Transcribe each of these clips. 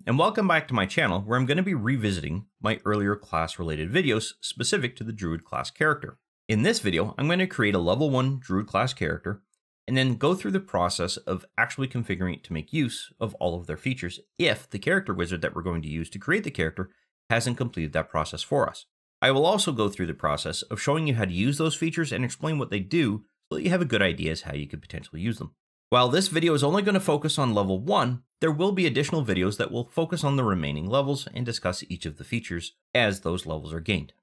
and welcome back to my channel where I'm going to be revisiting my earlier class-related videos specific to the Druid Class character. In this video, I'm going to create a level 1 Druid Class character and then go through the process of actually configuring it to make use of all of their features if the character wizard that we're going to use to create the character hasn't completed that process for us. I will also go through the process of showing you how to use those features and explain what they do so that you have a good idea as how you could potentially use them. While this video is only going to focus on level 1, there will be additional videos that will focus on the remaining levels and discuss each of the features as those levels are gained.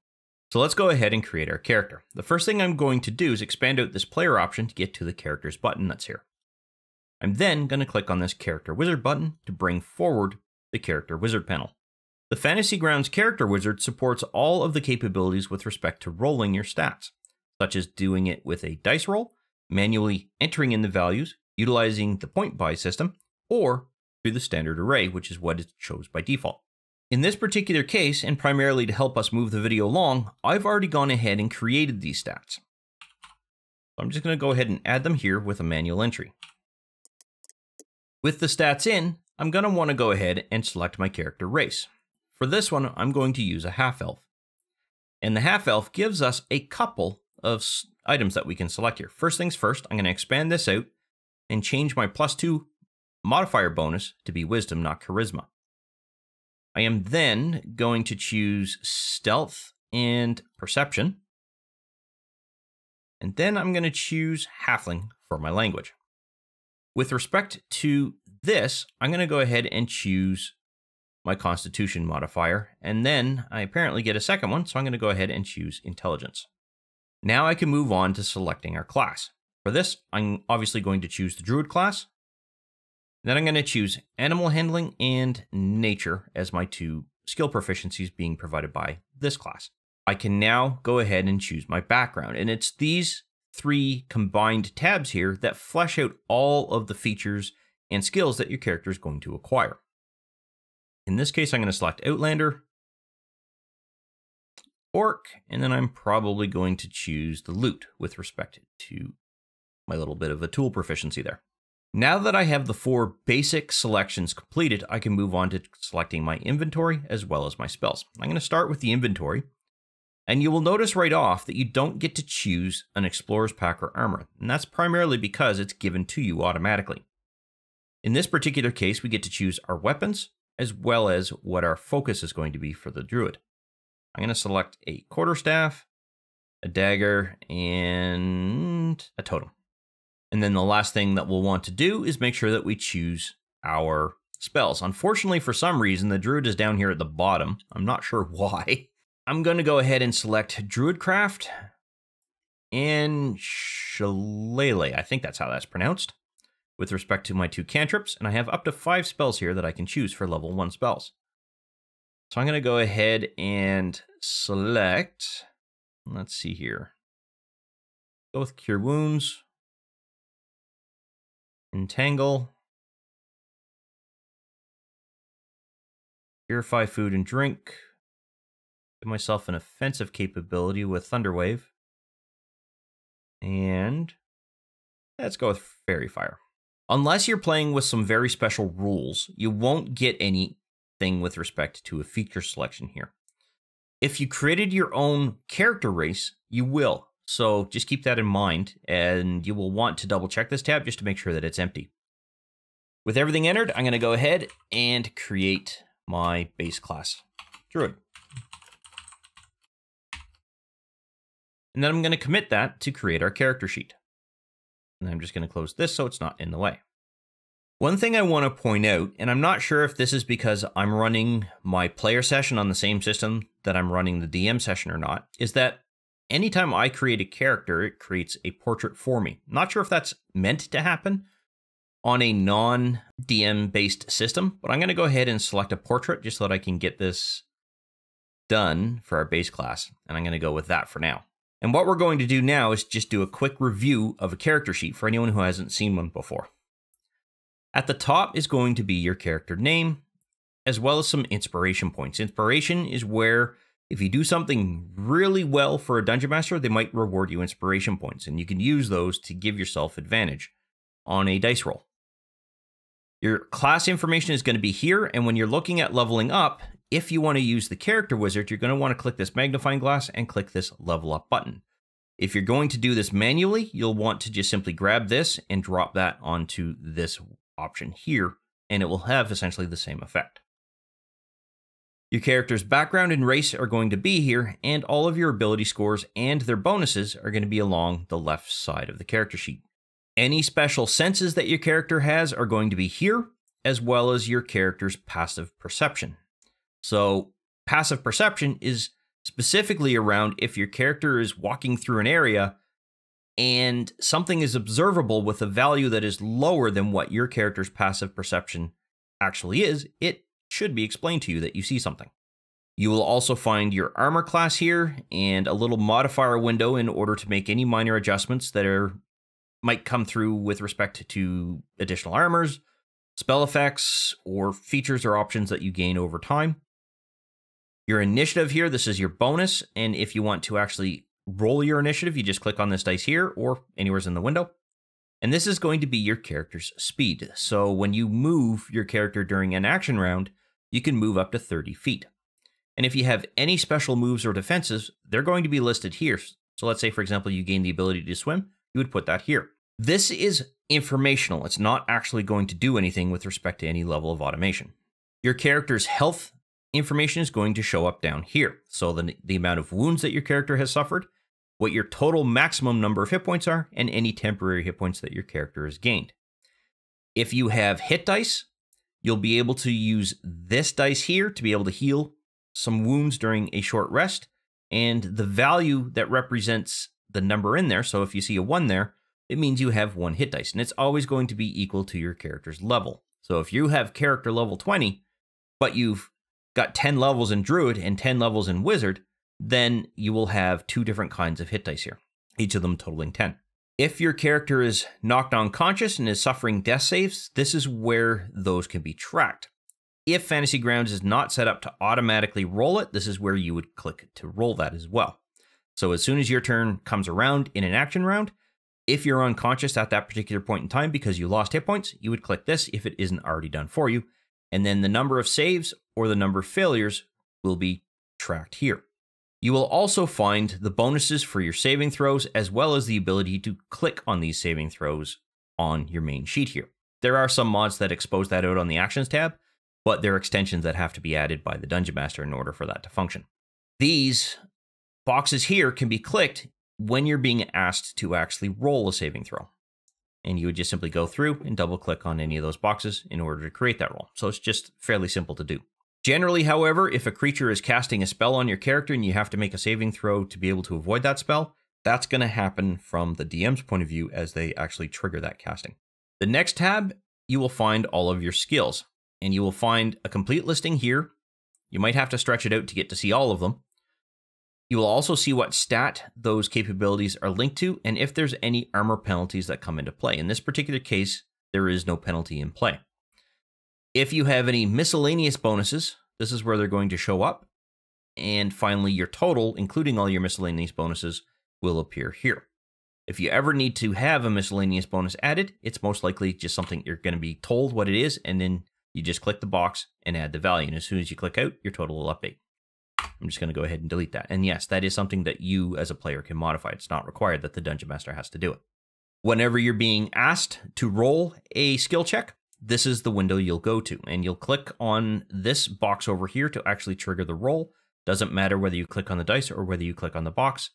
So let's go ahead and create our character. The first thing I'm going to do is expand out this player option to get to the characters button that's here. I'm then going to click on this character wizard button to bring forward the character wizard panel. The Fantasy Grounds character wizard supports all of the capabilities with respect to rolling your stats, such as doing it with a dice roll, manually entering in the values, utilizing the point buy system, or through the standard array, which is what it shows by default. In this particular case, and primarily to help us move the video along, I've already gone ahead and created these stats. So I'm just going to go ahead and add them here with a manual entry. With the stats in, I'm going to want to go ahead and select my character race. For this one, I'm going to use a half-elf. And the half-elf gives us a couple of items that we can select here. First things first, I'm going to expand this out and change my +2 modifier bonus to be wisdom, not charisma. I am then going to choose stealth and perception. And then I'm going to choose halfling for my language. With respect to this, I'm going to go ahead and choose my constitution modifier. And then I apparently get a second one, so I'm going to go ahead and choose intelligence. Now I can move on to selecting our class. For this, I'm obviously going to choose the Druid class. Then I'm going to choose animal handling and nature as my two skill proficiencies being provided by this class. I can now go ahead and choose my background, and it's these three combined tabs here that flesh out all of the features and skills that your character is going to acquire. In this case, I'm going to select Outlander, Orc, and then I'm probably going to choose the loot with respect to my little bit of a tool proficiency there. Now that I have the 4 basic selections completed, I can move on to selecting my inventory as well as my spells. I'm going to start with the inventory, and you will notice right off that you don't get to choose an explorer's pack or armor, and that's primarily because it's given to you automatically. In this particular case, we get to choose our weapons as well as what our focus is going to be for the druid. I'm going to select a quarterstaff, a dagger, and a totem. And then the last thing that we'll want to do is make sure that we choose our spells. Unfortunately, for some reason, the druid is down here at the bottom. I'm not sure why. I'm going to go ahead and select Druidcraft and Shillelagh. I think that's how that's pronounced. With respect to my 2 cantrips, and I have up to 5 spells here that I can choose for level 1 spells. So I'm going to go ahead and select, let's see here, go with Cure Wounds, Entangle, Purify Food and Drink, give myself an offensive capability with Thunderwave, and let's go with Fairy Fire. Unless you're playing with some very special rules, you won't get anything with respect to a feature selection here. If you created your own character race, you will. So just keep that in mind, and you will want to double check this tab just to make sure that it's empty. With everything entered, I'm going to go ahead and create my base class druid. And then I'm going to commit that to create our character sheet. And I'm just going to close this so it's not in the way. One thing I want to point out, and I'm not sure if this is because I'm running my player session on the same system that I'm running the DM session or not, is that anytime I create a character, it creates a portrait for me. Not sure if that's meant to happen on a non-DM based system, but I'm going to go ahead and select a portrait just so that I can get this done for our base class. And I'm going to go with that for now. And what we're going to do now is just do a quick review of a character sheet for anyone who hasn't seen one before. At the top is going to be your character name, as well as some inspiration points. Inspiration is where if you do something really well for a dungeon master, they might reward you inspiration points, and you can use those to give yourself advantage on a dice roll. Your class information is going to be here, and when you're looking at leveling up, if you want to use the character wizard, you're going to want to click this magnifying glass and click this level up button. If you're going to do this manually, you'll want to just simply grab this and drop that onto this option here, and it will have essentially the same effect. Your character's background and race are going to be here, and all of your ability scores and their bonuses are going to be along the left side of the character sheet. Any special senses that your character has are going to be here, as well as your character's passive perception. So passive perception is specifically around if your character is walking through an area and something is observable with a value that is lower than what your character's passive perception actually is, it should be explained to you that you see something. You will also find your armor class here and a little modifier window in order to make any minor adjustments that might come through with respect to additional armors, spell effects, or features or options that you gain over time. Your initiative here, this is your bonus, and if you want to actually roll your initiative, you just click on this dice here or anywhere in the window. And this is going to be your character's speed. So when you move your character during an action round, you can move up to 30 feet. And if you have any special moves or defenses, they're going to be listed here. So let's say, for example, you gain the ability to swim, you would put that here. This is informational. It's not actually going to do anything with respect to any level of automation. Your character's health information is going to show up down here. So the amount of wounds that your character has suffered, what your total maximum number of hit points are, and any temporary hit points that your character has gained. If you have hit dice, you'll be able to use this dice here to be able to heal some wounds during a short rest, and the value that represents the number in there, so if you see a 1 there, it means you have 1 hit dice, and it's always going to be equal to your character's level. So if you have character level 20, but you've got 10 levels in Druid and 10 levels in Wizard, then you will have 2 different kinds of hit dice here, each of them totaling 10. If your character is knocked unconscious and is suffering death saves, this is where those can be tracked. If Fantasy Grounds is not set up to automatically roll it, this is where you would click to roll that as well. So as soon as your turn comes around in an action round, if you're unconscious at that particular point in time because you lost hit points, you would click this if it isn't already done for you. And then the number of saves or the number of failures will be tracked here. You will also find the bonuses for your saving throws, as well as the ability to click on these saving throws on your main sheet here. There are some mods that expose that out on the Actions tab, but there are extensions that have to be added by the Dungeon Master in order for that to function. These boxes here can be clicked when you're being asked to actually roll a saving throw. And you would just simply go through and double click on any of those boxes in order to create that roll. So it's just fairly simple to do. Generally, however, if a creature is casting a spell on your character and you have to make a saving throw to be able to avoid that spell, that's going to happen from the DM's point of view as they actually trigger that casting. The next tab, you will find all of your skills, and you will find a complete listing here. You might have to stretch it out to get to see all of them. You will also see what stat those capabilities are linked to, and if there's any armor penalties that come into play. In this particular case, there is no penalty in play. If you have any miscellaneous bonuses, this is where they're going to show up. And finally, your total, including all your miscellaneous bonuses, will appear here. If you ever need to have a miscellaneous bonus added, it's most likely just something you're going to be told what it is, and then you just click the box and add the value. And as soon as you click out, your total will update. I'm just going to go ahead and delete that. And yes, that is something that you as a player can modify. It's not required that the Dungeon Master has to do it. Whenever you're being asked to roll a skill check, this is the window you'll go to, and you'll click on this box over here to actually trigger the roll. Doesn't matter whether you click on the dice or whether you click on the box.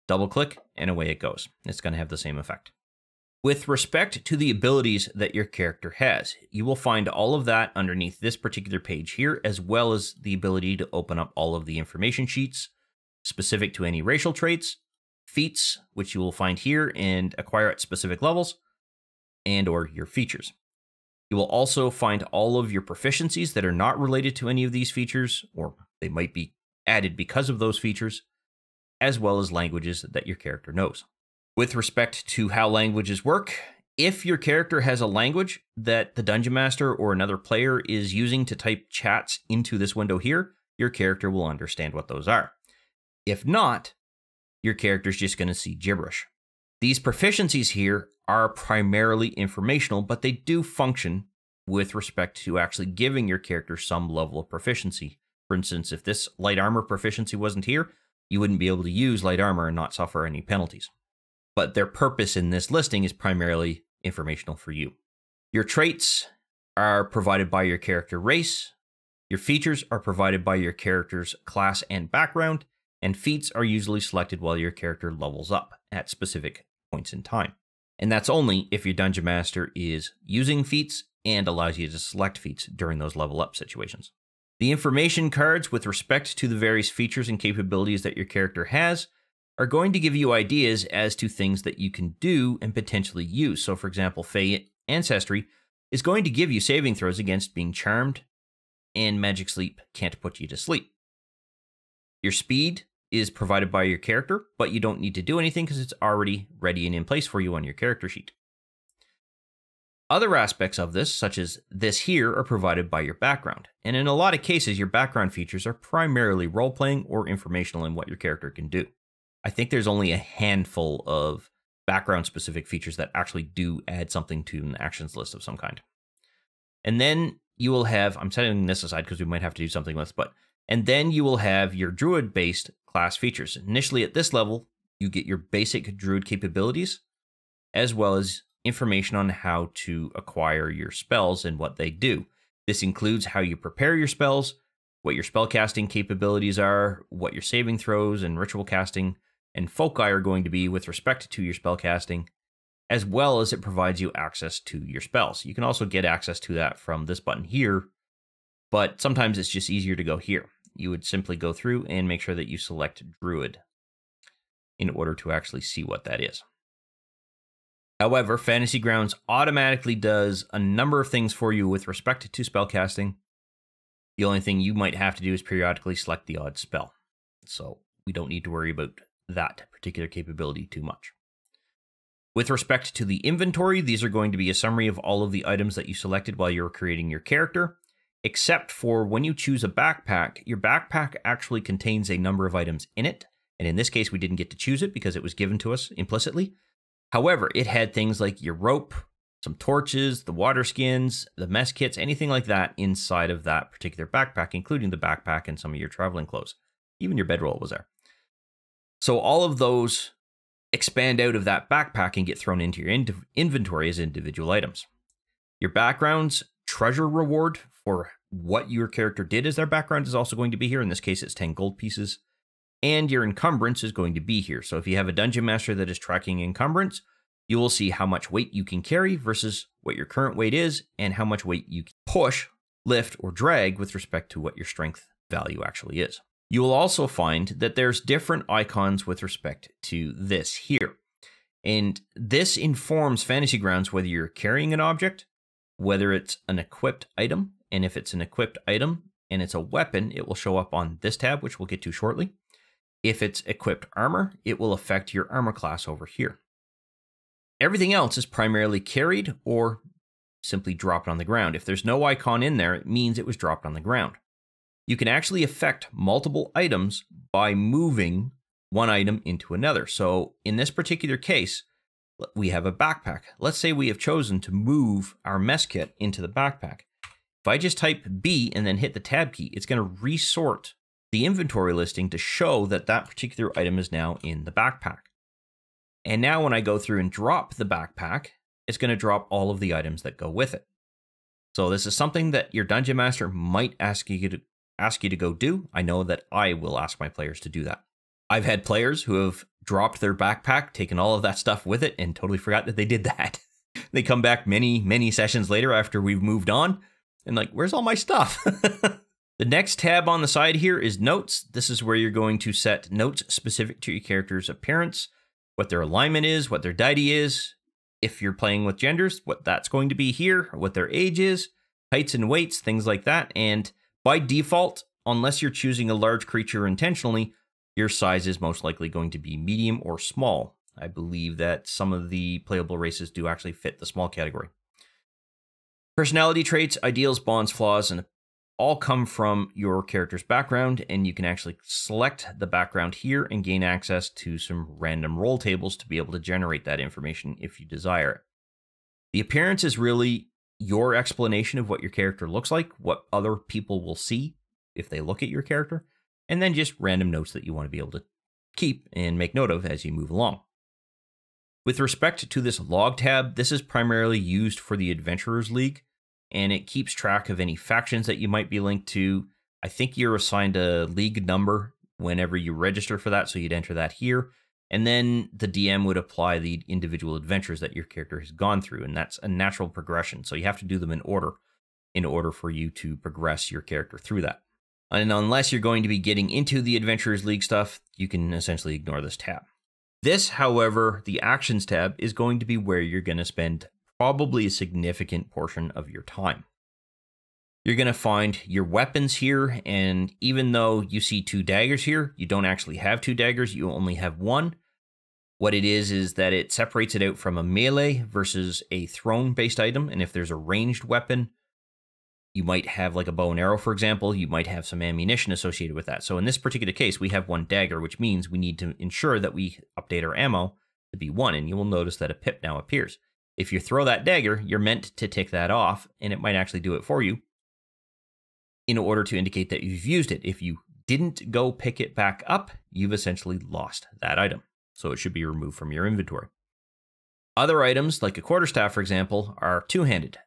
Double click and away it goes. It's going to have the same effect. With respect to the abilities that your character has, you will find all of that underneath this particular page here, as well as the ability to open up all of the information sheets specific to any racial traits, feats, which you will find here and acquire at specific levels, and or your features. You will also find all of your proficiencies that are not related to any of these features, or they might be added because of those features, as well as languages that your character knows. With respect to how languages work, if your character has a language that the Dungeon Master or another player is using to type chats into this window here, your character will understand what those are. If not, your character's just going to see gibberish. These proficiencies here are primarily informational, but they do function with respect to actually giving your character some level of proficiency. For instance, if this light armor proficiency wasn't here, you wouldn't be able to use light armor and not suffer any penalties. But their purpose in this listing is primarily informational for you. Your traits are provided by your character race. Your features are provided by your character's class and background, and feats are usually selected while your character levels up at specific points in time. And that's only if your Dungeon Master is using feats and allows you to select feats during those level up situations. The information cards with respect to the various features and capabilities that your character has are going to give you ideas as to things that you can do and potentially use. So for example, Fey Ancestry is going to give you saving throws against being charmed, and Magic Sleep can't put you to sleep. Your speed is provided by your character, but you don't need to do anything because it's already ready and in place for you on your character sheet. Other aspects of this, such as this here, are provided by your background. And in a lot of cases, your background features are primarily role-playing or informational in what your character can do. I think there's only a handful of background-specific features that actually do add something to an actions list of some kind. And then you will have, I'm setting this aside because we might have to do something with, and then you will have your Druid-based class features. Initially at this level, you get your basic Druid capabilities, as well as information on how to acquire your spells and what they do. This includes how you prepare your spells, what your spellcasting capabilities are, what your saving throws and ritual casting and foci are going to be with respect to your spellcasting, as well as it provides you access to your spells. You can also get access to that from this button here, but sometimes it's just easier to go here. You would simply go through and make sure that you select Druid in order to actually see what that is. However, Fantasy Grounds automatically does a number of things for you with respect to spellcasting. The only thing you might have to do is periodically select the odd spell. So we don't need to worry about that particular capability too much. With respect to the inventory, these are going to be a summary of all of the items that you selected while you were creating your character, except for when you choose a backpack, your backpack actually contains a number of items in it. And in this case, we didn't get to choose it because it was given to us implicitly. However, it had things like your rope, some torches, the water skins, the mess kits, anything like that inside of that particular backpack, including the backpack and some of your traveling clothes. Even your bedroll was there. So all of those expand out of that backpack and get thrown into your inventory as individual items. Your background's treasure reward for what your character did as their background is also going to be here. In this case, it's 10 gold pieces. And your encumbrance is going to be here. So if you have a Dungeon Master that is tracking encumbrance, you will see how much weight you can carry versus what your current weight is and how much weight you can push, lift, or drag with respect to what your strength value actually is. You will also find that there's different icons with respect to this here. And this informs Fantasy Grounds whether you're carrying an object, whether it's an equipped item, and if it's an equipped item and it's a weapon, it will show up on this tab, which we'll get to shortly. If it's equipped armor, it will affect your armor class over here. Everything else is primarily carried or simply dropped on the ground. If there's no icon in there, it means it was dropped on the ground. You can actually affect multiple items by moving one item into another. So in this particular case, we have a backpack. Let's say we have chosen to move our mess kit into the backpack. If I just type B and then hit the tab key, it's going to resort the inventory listing to show that that particular item is now in the backpack. And now when I go through and drop the backpack, it's going to drop all of the items that go with it. So this is something that your Dungeon Master might ask you to go do. I know that I will ask my players to do that. I've had players who have dropped their backpack, taken all of that stuff with it, and totally forgot that they did that. They come back many sessions later after we've moved on, and like, where's all my stuff? The next tab on the side here is Notes. This is where you're going to set notes specific to your character's appearance, what their alignment is, what their deity is, if you're playing with genders, what that's going to be here, what their age is, heights and weights, things like that. And by default, unless you're choosing a large creature intentionally, your size is most likely going to be medium or small. I believe that some of the playable races do actually fit the small category. Personality traits, ideals, bonds, flaws, and all come from your character's background, and you can actually select the background here and gain access to some random roll tables to be able to generate that information if you desire it. The appearance is really your explanation of what your character looks like, what other people will see if they look at your character, and then just random notes that you want to be able to keep and make note of as you move along. With respect to this log tab, this is primarily used for the Adventurers League, and it keeps track of any factions that you might be linked to. I think you're assigned a league number whenever you register for that, so you'd enter that here. And then the DM would apply the individual adventures that your character has gone through, and that's a natural progression. So you have to do them in order for you to progress your character through that. And unless you're going to be getting into the Adventurers League stuff, you can essentially ignore this tab. This, however, the Actions tab, is going to be where you're going to spend probably a significant portion of your time. You're going to find your weapons here, and even though you see 2 daggers here, you don't actually have 2 daggers, you only have 1. What it is that it separates it out from a melee versus a thrown-based item, and if there's a ranged weapon, you might have like a bow and arrow, for example, you might have some ammunition associated with that. So in this particular case, we have 1 dagger, which means we need to ensure that we update our ammo to be 1, and you will notice that a pip now appears. If you throw that dagger, you're meant to tick that off, and it might actually do it for you in order to indicate that you've used it. If you didn't go pick it back up, you've essentially lost that item. So it should be removed from your inventory. Other items, like a quarterstaff, for example, are 2-handed.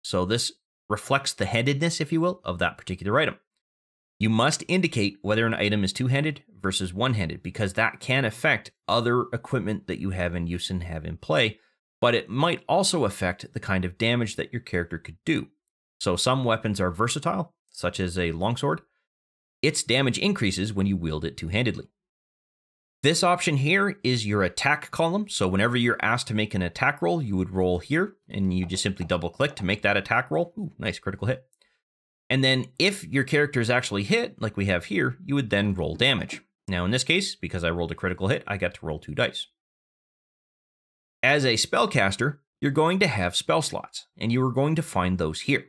So this reflects the handedness, if you will, of that particular item. You must indicate whether an item is 2-handed versus 1-handed, because that can affect other equipment that you have in use and have in play, but it might also affect the kind of damage that your character could do. So some weapons are versatile, such as a longsword. Its damage increases when you wield it 2-handedly. This option here is your attack column. So whenever you're asked to make an attack roll, you would roll here, and you just simply double click to make that attack roll. Ooh, nice critical hit. And then if your character is actually hit, like we have here, you would then roll damage. Now in this case, because I rolled a critical hit, I got to roll 2 dice. As a spellcaster, you're going to have spell slots, and you are going to find those here.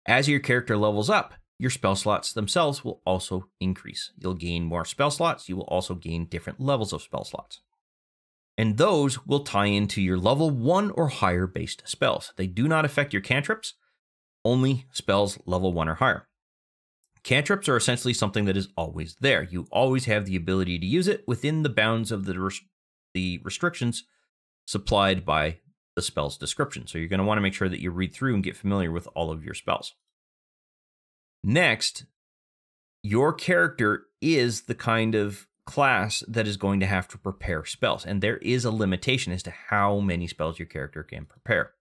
As your character levels up, your spell slots themselves will also increase. You'll gain more spell slots. You will also gain different levels of spell slots. And those will tie into your level 1 or higher based spells. They do not affect your cantrips, only spells level 1 or higher. Cantrips are essentially something that is always there. You always have the ability to use it within the bounds of the restrictions supplied by the spell's description. So you're going to want to make sure that you read through and get familiar with all of your spells. Next, your character is the kind of class that is going to have to prepare spells, and there is a limitation as to how many spells your character can prepare.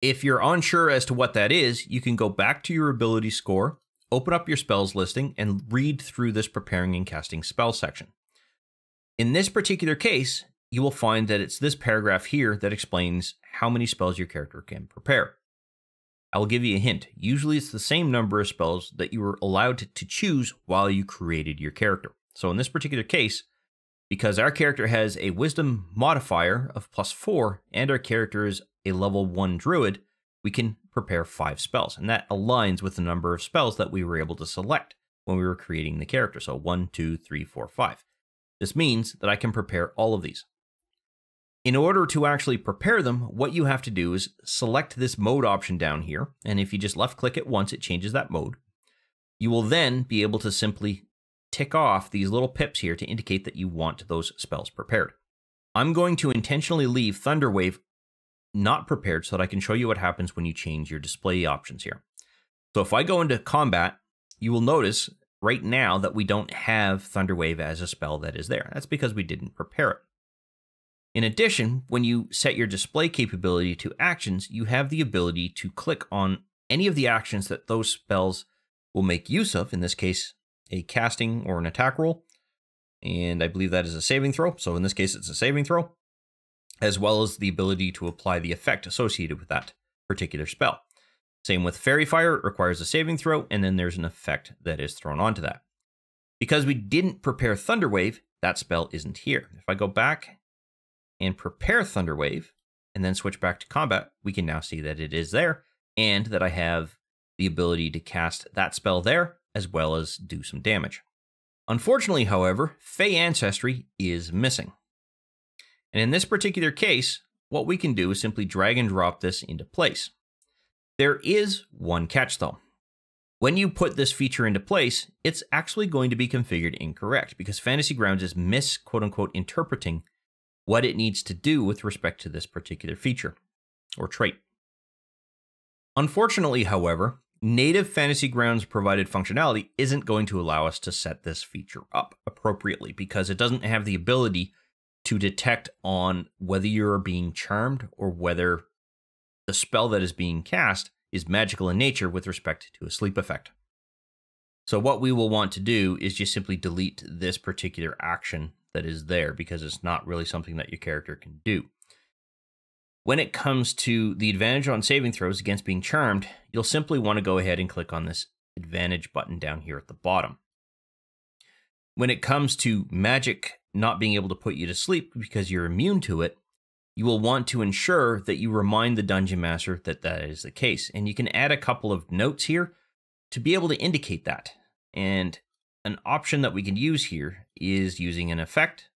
If you're unsure as to what that is, you can go back to your ability score, open up your spells listing, and read through this preparing and casting spells section. In this particular case, you will find that it's this paragraph here that explains how many spells your character can prepare. I will give you a hint. Usually it's the same number of spells that you were allowed to choose while you created your character. So in this particular case, because our character has a wisdom modifier of +4 and our character is a level 1 druid, we can prepare 5 spells. And that aligns with the number of spells that we were able to select when we were creating the character. So 1, 2, 3, 4, 5. This means that I can prepare all of these. In order to actually prepare them, what you have to do is select this mode option down here, and if you just left click it once, it changes that mode. You will then be able to simply tick off these little pips here to indicate that you want those spells prepared. I'm going to intentionally leave Thunderwave not prepared so that I can show you what happens when you change your display options here. So if I go into combat, you will notice right now that we don't have Thunderwave as a spell that is there. That's because we didn't prepare it. In addition, when you set your display capability to actions, you have the ability to click on any of the actions that those spells will make use of, in this case, a casting or an attack roll, and I believe that is a saving throw, so in this case it's a saving throw, as well as the ability to apply the effect associated with that particular spell. Same with Fairy Fire, it requires a saving throw, and then there's an effect that is thrown onto that. Because we didn't prepare Thunderwave, that spell isn't here. If I go back and prepare Thunderwave, and then switch back to combat, we can now see that it is there, and that I have the ability to cast that spell there, as well as do some damage. Unfortunately, however, Fey Ancestry is missing. And in this particular case, what we can do is simply drag and drop this into place. There is one catch though. When you put this feature into place, it's actually going to be configured incorrect because Fantasy Grounds is quote unquote interpreting what it needs to do with respect to this particular feature or trait. Unfortunately, however, native Fantasy Grounds provided functionality isn't going to allow us to set this feature up appropriately because it doesn't have the ability to detect on whether you're being charmed or whether the spell that is being cast is magical in nature with respect to a sleep effect. So what we will want to do is just simply delete this particular action that is there because it's not really something that your character can do. When it comes to the advantage on saving throws against being charmed, you'll simply want to go ahead and click on this advantage button down here at the bottom. When it comes to magic not being able to put you to sleep because you're immune to it, you will want to ensure that you remind the Dungeon Master that that is the case. And you can add a couple of notes here to be able to indicate that. And an option that we can use here is using an effect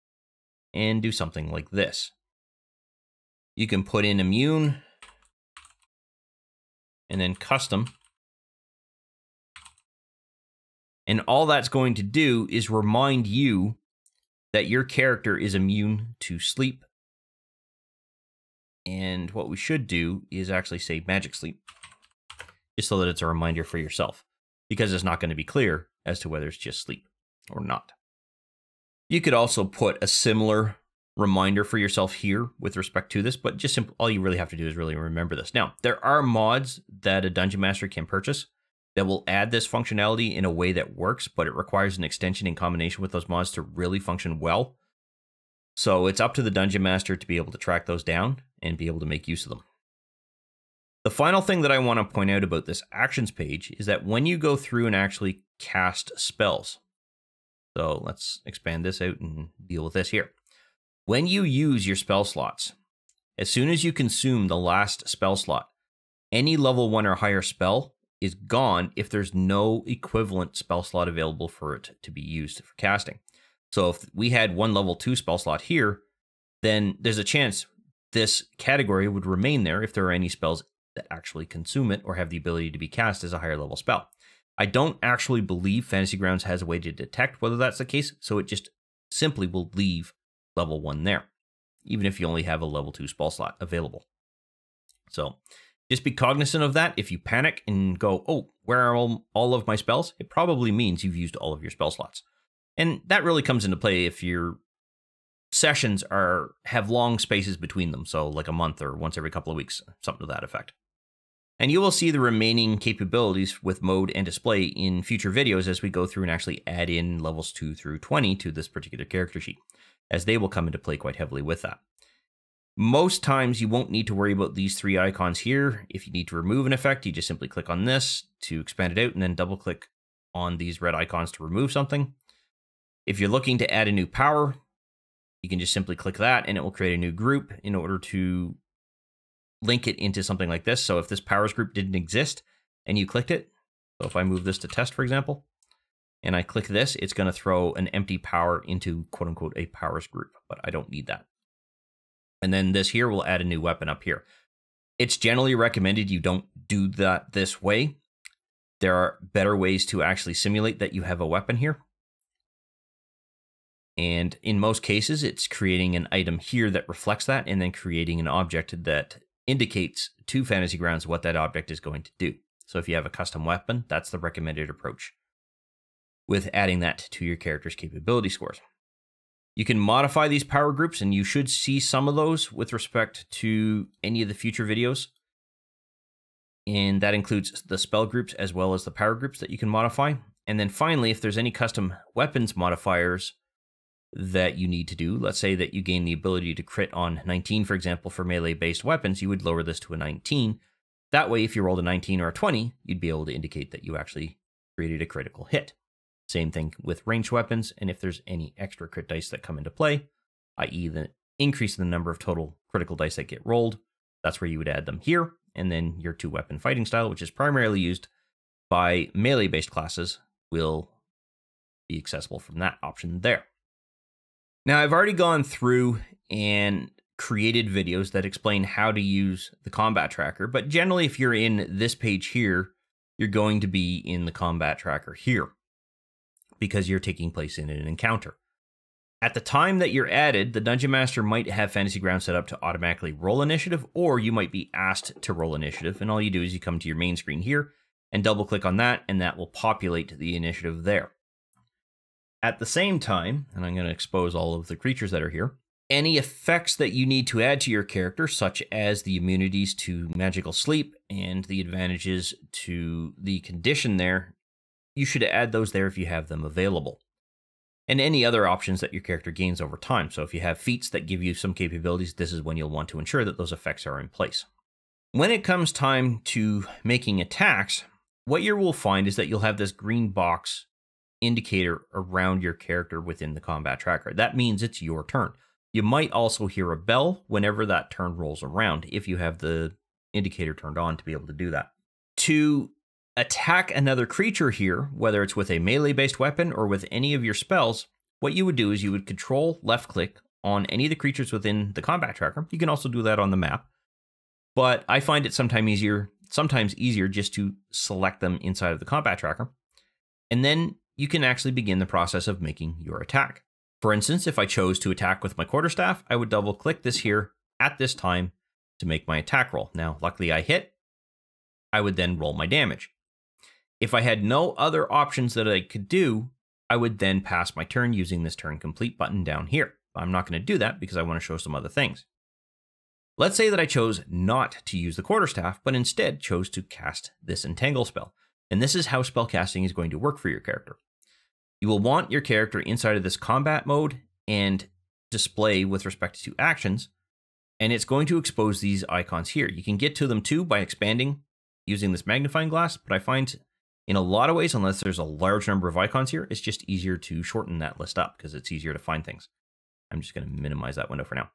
and do something like this. You can put in immune and then custom. And all that's going to do is remind you that your character is immune to sleep. And what we should do is actually say magic sleep, just so that it's a reminder for yourself, because it's not going to be clear as to whether it's just sleep or not. You could also put a similar reminder for yourself here with respect to this, but just simply, all you really have to do is really remember this. Now, there are mods that a Dungeon Master can purchase that will add this functionality in a way that works, but it requires an extension in combination with those mods to really function well. So it's up to the Dungeon Master to be able to track those down and be able to make use of them. The final thing that I want to point out about this actions page is that when you go through and actually cast spells, so let's expand this out and deal with this here. When you use your spell slots, as soon as you consume the last spell slot, any level 1 or higher spell is gone if there's no equivalent spell slot available for it to be used for casting. So if we had one level 2 spell slot here, then there's a chance this category would remain there if there are any spells that actually consume it or have the ability to be cast as a higher level spell. I don't actually believe Fantasy Grounds has a way to detect whether that's the case, so it just simply will leave level 1 there, even if you only have a level 2 spell slot available. So just be cognizant of that. If you panic and go, oh, where are all of my spells? It probably means you've used all of your spell slots. And that really comes into play if your sessions have long spaces between them, so like a month or once every couple of weeks, something to that effect. And you will see the remaining capabilities with mode and display in future videos as we go through and actually add in levels 2 through 20 to this particular character sheet, as they will come into play quite heavily with that. Most times you won't need to worry about these 3 icons here. If you need to remove an effect, you just simply click on this to expand it out and then double click on these red icons to remove something. If you're looking to add a new power, you can just simply click that and it will create a new group in order to link it into something like this. So if this powers group didn't exist and you clicked it, so if I move this to test, for example, and I click this, it's going to throw an empty power into quote unquote a powers group, but I don't need that. And then this here will add a new weapon up here. It's generally recommended you don't do that this way. There are better ways to actually simulate that you have a weapon here. And in most cases, it's creating an item here that reflects that and then creating an object that indicates to Fantasy Grounds what that object is going to do. So if you have a custom weapon, that's the recommended approach with adding that to your character's capability scores. You can modify these power groups, and you should see some of those with respect to any of the future videos. And that includes the spell groups as well as the power groups that you can modify. And then finally, if there's any custom weapons modifiers that you need to do, let's say that you gain the ability to crit on 19, for example, for melee-based weapons, you would lower this to a 19. That way, if you rolled a 19 or a 20, you'd be able to indicate that you actually created a critical hit. Same thing with ranged weapons, and if there's any extra crit dice that come into play, i.e. the increase in the number of total critical dice that get rolled, that's where you would add them here, and then your 2-weapon fighting style, which is primarily used by melee-based classes, will be accessible from that option there. Now, I've already gone through and created videos that explain how to use the combat tracker, but generally if you're in this page here, you're going to be in the combat tracker here because you're taking place in an encounter. At the time that you're added, the Dungeon Master might have Fantasy Grounds set up to automatically roll initiative, or you might be asked to roll initiative, and all you do is you come to your main screen here and double click on that, and that will populate the initiative there. At the same time, and I'm going to expose all of the creatures that are here, any effects that you need to add to your character, such as the immunities to magical sleep and the advantages to the condition there, you should add those there if you have them available. And any other options that your character gains over time. So if you have feats that give you some capabilities, this is when you'll want to ensure that those effects are in place. When it comes time to making attacks, what you will find is that you'll have this green box indicator around your character within the combat tracker. That means it's your turn. You might also hear a bell whenever that turn rolls around if you have the indicator turned on to be able to do that. To attack another creature here, whether it's with a melee-based weapon or with any of your spells, what you would do is you would control left-click on any of the creatures within the combat tracker. You can also do that on the map, but I find it sometimes easier just to select them inside of the combat tracker, and then you can actually begin the process of making your attack. For instance, if I chose to attack with my quarterstaff, I would double-click this here at this time to make my attack roll. Now, luckily I hit. I would then roll my damage. If I had no other options that I could do, I would then pass my turn using this turn complete button down here. I'm not going to do that because I want to show some other things. Let's say that I chose not to use the quarterstaff, but instead chose to cast this entangle spell. And this is how spellcasting is going to work for your character. You will want your character inside of this combat mode and display with respect to actions, and it's going to expose these icons here. You can get to them too by expanding using this magnifying glass, but I find in a lot of ways, unless there's a large number of icons here, it's just easier to shorten that list up because it's easier to find things. I'm just going to minimize that window for now.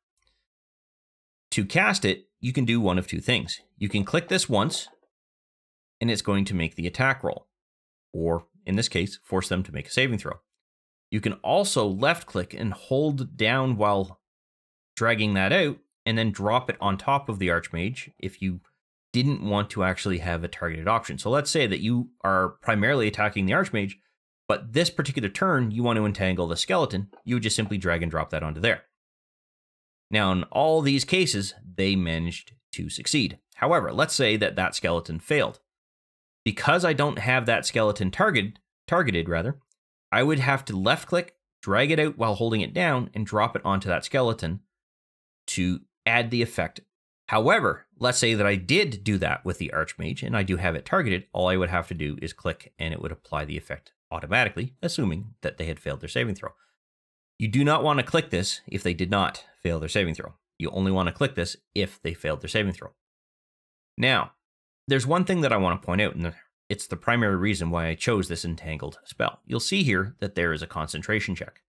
To cast it, you can do one of two things. You can click this once, and it's going to make the attack roll, or in this case, force them to make a saving throw. You can also left click and hold down while dragging that out, and then drop it on top of the Archmage if you didn't want to actually have a targeted option. So let's say that you are primarily attacking the Archmage, but this particular turn you want to entangle the skeleton, you would just simply drag and drop that onto there. Now in all these cases, they managed to succeed. However, let's say that that skeleton failed. Because I don't have that skeleton targeted, I would have to left click, drag it out while holding it down, and drop it onto that skeleton to add the effect. However, let's say that I did do that with the Archmage and I do have it targeted. All I would have to do is click and it would apply the effect automatically, assuming that they had failed their saving throw. You do not want to click this if they did not fail their saving throw. You only want to click this if they failed their saving throw. Now, there's one thing that I want to point out, and it's the primary reason why I chose this entangled spell. You'll see here that there is a concentration check.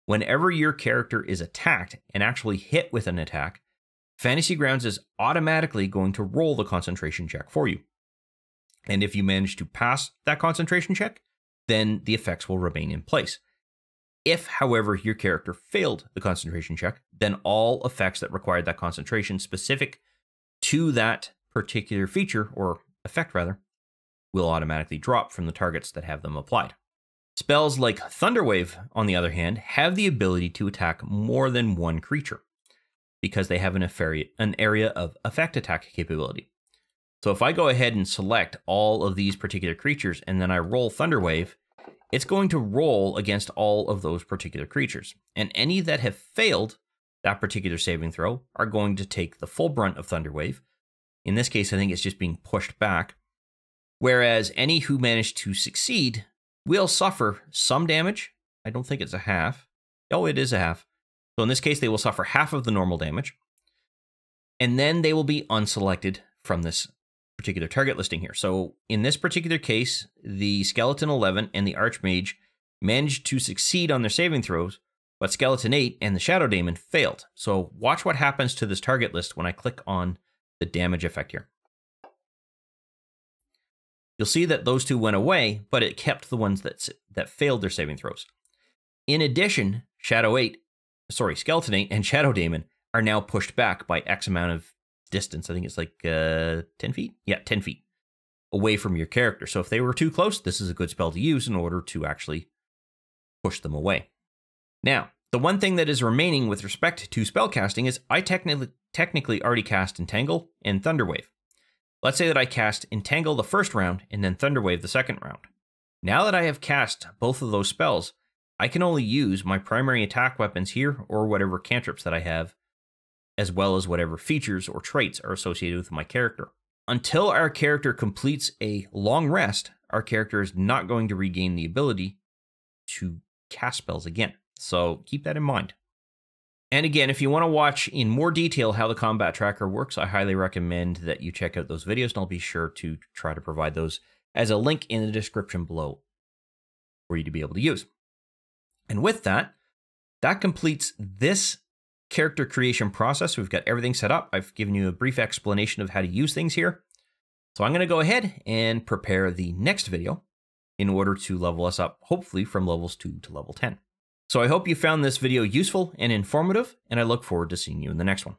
Whenever your character is attacked and actually hit with an attack, Fantasy Grounds is automatically going to roll the concentration check for you. And if you manage to pass that concentration check, then the effects will remain in place. If, however, your character failed the concentration check, then all effects that required that concentration specific to that particular feature, or effect rather, will automatically drop from the targets that have them applied. Spells like Thunderwave, on the other hand, have the ability to attack more than one creature, because they have an area of effect attack capability. So if I go ahead and select all of these particular creatures and then I roll Thunderwave, it's going to roll against all of those particular creatures. And any that have failed that particular saving throw are going to take the full brunt of Thunderwave. In this case, I think it's just being pushed back. Whereas any who manage to succeed will suffer some damage. I don't think it's a half. Oh, it is a half. So in this case, they will suffer half of the normal damage. And then they will be unselected from this particular target listing here. So in this particular case, the Skeleton 11 and the Archmage managed to succeed on their saving throws, but Skeleton 8 and the Shadow Daemon failed. So watch what happens to this target list when I click on the damage effect here. You'll see that those two went away, but it kept the ones that failed their saving throws. In addition, Skeleton 8 and Shadow Daemon are now pushed back by X amount of distance. I think it's like 10 feet? Yeah, 10 feet away from your character. So if they were too close, this is a good spell to use in order to actually push them away. Now, the one thing that is remaining with respect to spellcasting is I technically already cast Entangle and Thunderwave. Let's say that I cast Entangle the first round and then Thunderwave the second round. Now that I have cast both of those spells, I can only use my primary attack weapons here or whatever cantrips that I have, as well as whatever features or traits are associated with my character. Until our character completes a long rest, our character is not going to regain the ability to cast spells again. So keep that in mind. And again, if you want to watch in more detail how the combat tracker works, I highly recommend that you check out those videos, and I'll be sure to try to provide those as a link in the description below for you to be able to use. And with that, that completes this character creation process. We've got everything set up. I've given you a brief explanation of how to use things here. So I'm going to go ahead and prepare the next video in order to level us up, hopefully from levels 2 to level 10. So I hope you found this video useful and informative, and I look forward to seeing you in the next one.